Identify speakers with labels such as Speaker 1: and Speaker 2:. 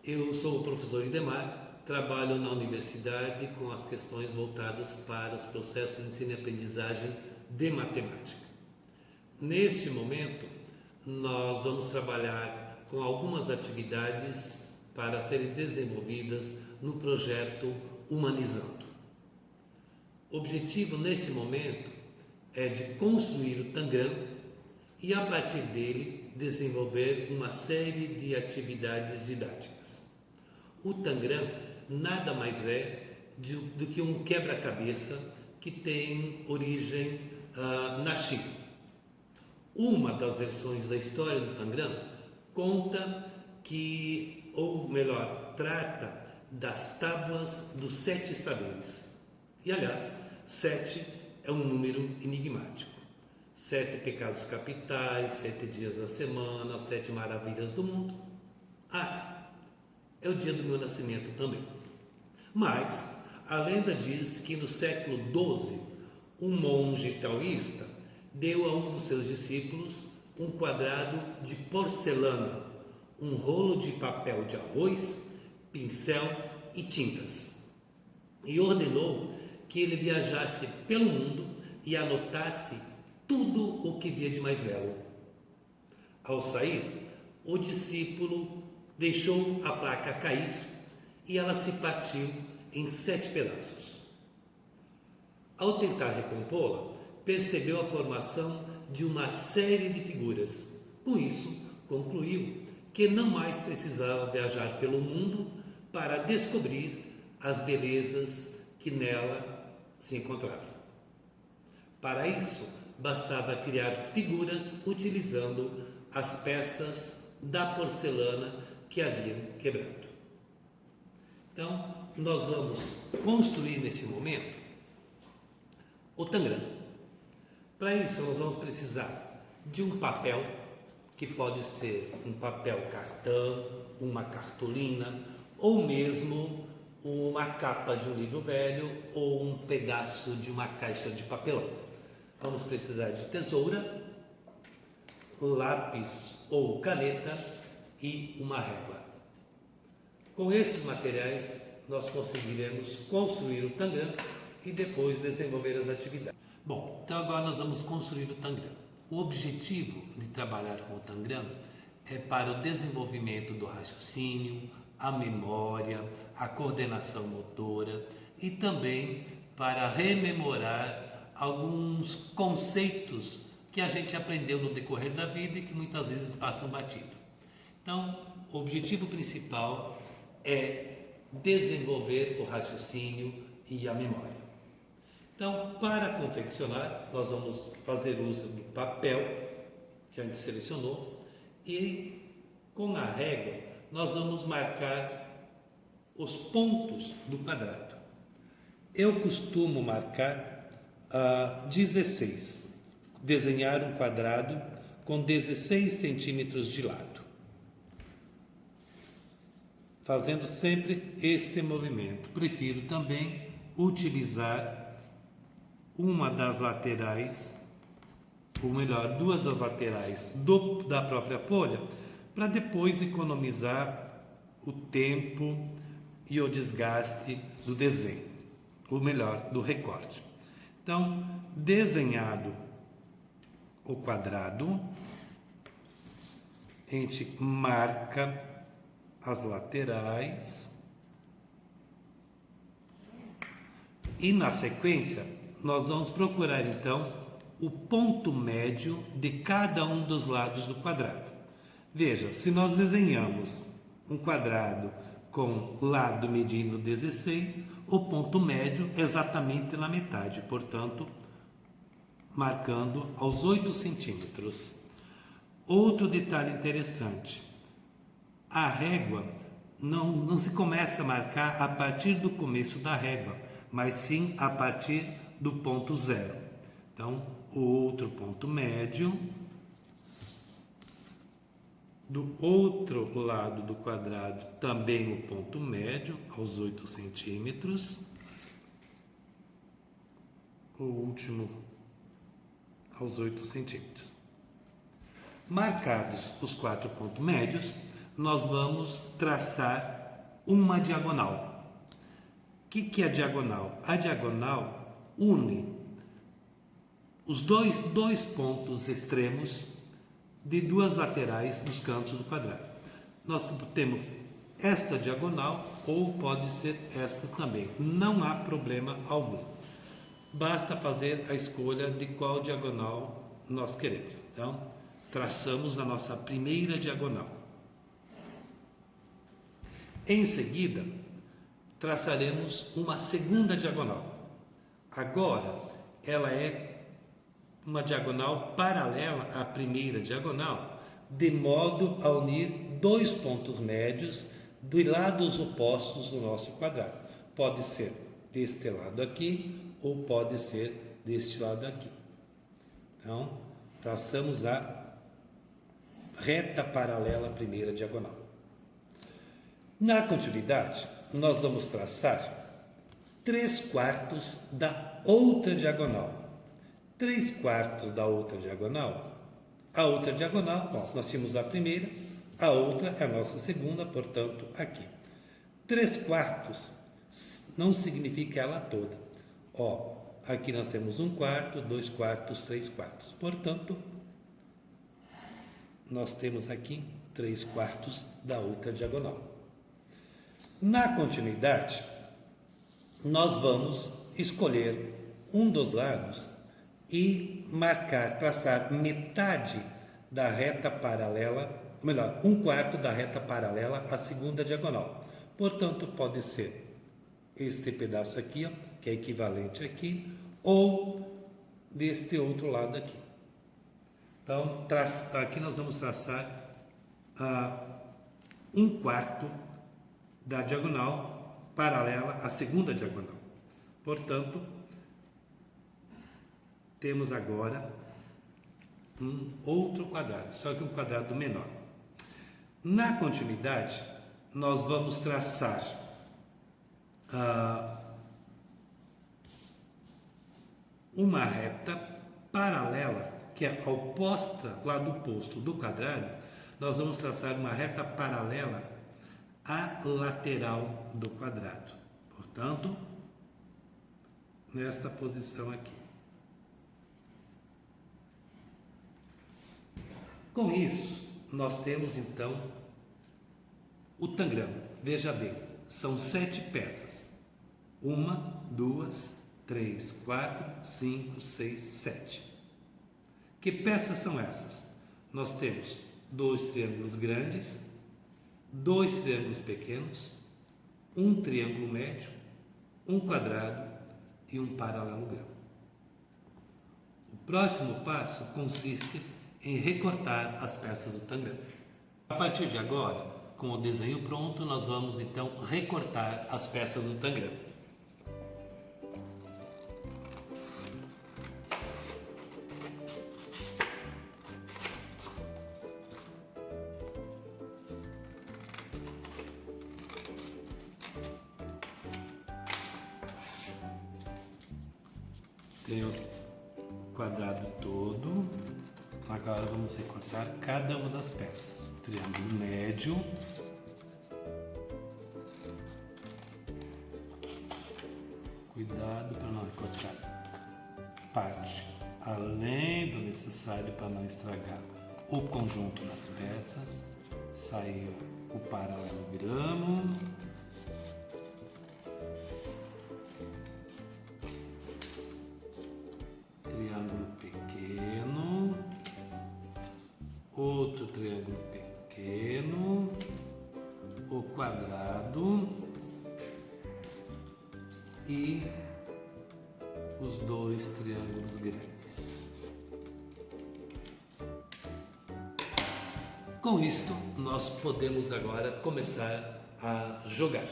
Speaker 1: Eu sou o professor Idemar, trabalho na universidade com as questões voltadas para os processos de ensino e aprendizagem de matemática. Neste momento, nós vamos trabalhar com algumas atividades para serem desenvolvidas no projeto Humanizando. O objetivo nesse momento é de construir o Tangram e, a partir dele, desenvolver uma série de atividades didáticas. O Tangram nada mais é do que um quebra-cabeça que tem origem na China. Uma das versões da história do Tangram conta que, ou melhor, trata das tábuas dos 7 saberes. E, aliás, 7 é um número enigmático. 7 pecados capitais, 7 dias da semana, 7 maravilhas do mundo. É o dia do meu nascimento também. Mas a lenda diz que no século XII, um monge taoísta deu a um dos seus discípulos um quadrado de porcelana, um rolo de papel de arroz, pincel e tintas. E ordenou que ele viajasse pelo mundo e anotasse tudo o que via de mais belo. Ao sair, o discípulo deixou a placa cair e ela se partiu em 7 pedaços. Ao tentar recompô-la, percebeu a formação de uma série de figuras. Com isso, concluiu que não mais precisava viajar pelo mundo para descobrir as belezas que nela se encontravam. Para isso, bastava criar figuras utilizando as peças da porcelana que haviam quebrado. Então, nós vamos construir nesse momento o Tangram. Para isso, nós vamos precisar de um papel, que pode ser um papel cartão, uma cartolina, ou mesmo uma capa de um livro velho ou um pedaço de uma caixa de papelão. Vamos precisar de tesoura, lápis ou caneta e uma régua. Com esses materiais, nós conseguiremos construir o Tangram e depois desenvolver as atividades. Bom, então agora nós vamos construir o Tangram. O objetivo de trabalhar com o Tangram é para o desenvolvimento do raciocínio, a memória, a coordenação motora e também para rememorar alguns conceitos que a gente aprendeu no decorrer da vida e que muitas vezes passam batido. Então, o objetivo principal é desenvolver o raciocínio e a memória. Então, para confeccionar, nós vamos fazer uso do papel que a gente selecionou e, com a régua, nós vamos marcar os pontos do quadrado. Eu costumo marcar 16, desenhar um quadrado com 16 centímetros de lado, fazendo sempre este movimento. Prefiro também utilizar uma das laterais, ou melhor, 2 das laterais da própria folha, para depois economizar o tempo e o desgaste do desenho, ou melhor, do recorte. Então, desenhado o quadrado, a gente marca as laterais e, na sequência, nós vamos procurar então o ponto médio de cada um dos lados do quadrado. Veja, se nós desenhamos um quadrado com lado medindo 16, o ponto médio é exatamente na metade, portanto, marcando aos 8 centímetros. Outro detalhe interessante, a régua não se começa a marcar a partir do começo da régua, mas sim a partir do ponto 0. Então, o outro ponto médio do outro lado do quadrado, também o ponto médio, aos 8 centímetros. O último, aos 8 centímetros. Marcados os 4 pontos médios, nós vamos traçar uma diagonal. O que é a diagonal? A diagonal une os dois pontos extremos de duas laterais dos cantos do quadrado. Nós temos esta diagonal ou pode ser esta também. Não há problema algum. Basta fazer a escolha de qual diagonal nós queremos. Então, traçamos a nossa primeira diagonal. Em seguida, traçaremos uma segunda diagonal. Agora, ela é uma diagonal paralela à primeira diagonal, de modo a unir dois pontos médios de lados opostos do nosso quadrado. Pode ser deste lado aqui ou pode ser deste lado aqui. Então, traçamos a reta paralela à primeira diagonal. Na continuidade, nós vamos traçar 3/4 da outra diagonal. 3/4 da outra diagonal. A outra diagonal, bom, nós tínhamos a primeira, a outra é a nossa segunda, portanto, aqui. 3/4 não significa ela toda. Ó, aqui nós temos 1/4, 2/4, 3/4. Portanto, nós temos aqui 3/4 da outra diagonal. Na continuidade, nós vamos escolher um dos lados e traçar metade da reta paralela, melhor, 1/4 da reta paralela à segunda diagonal. Portanto, pode ser este pedaço aqui, ó, que é equivalente aqui, ou deste outro lado aqui. Então, aqui nós vamos traçar 1/4 da diagonal paralela à segunda diagonal. Portanto, temos agora um outro quadrado, só que um quadrado menor. Na continuidade, nós vamos traçar uma reta paralela, que é oposta, lado oposto do quadrado. Nós vamos traçar uma reta paralela à lateral do quadrado. Portanto, nesta posição aqui. Com isso, nós temos então o tangrama. Veja bem, são 7 peças. 1, 2, 3, 4, 5, 6, 7. Que peças são essas? Nós temos 2 triângulos grandes, 2 triângulos pequenos, um triângulo médio, um quadrado e um paralelogramo. O próximo passo consiste em recortar as peças do tangrama. A partir de agora, com o desenho pronto, nós vamos então recortar as peças do tangrama. Temos o quadrado todo. Agora vamos recortar cada uma das peças. Triângulo médio. Cuidado para não recortar parte além do necessário para não estragar o conjunto das peças. Saiu o paralelogramo. Triângulo pequeno, outro triângulo pequeno, o quadrado e os 2 triângulos grandes. Com isto, nós podemos agora começar a jogar.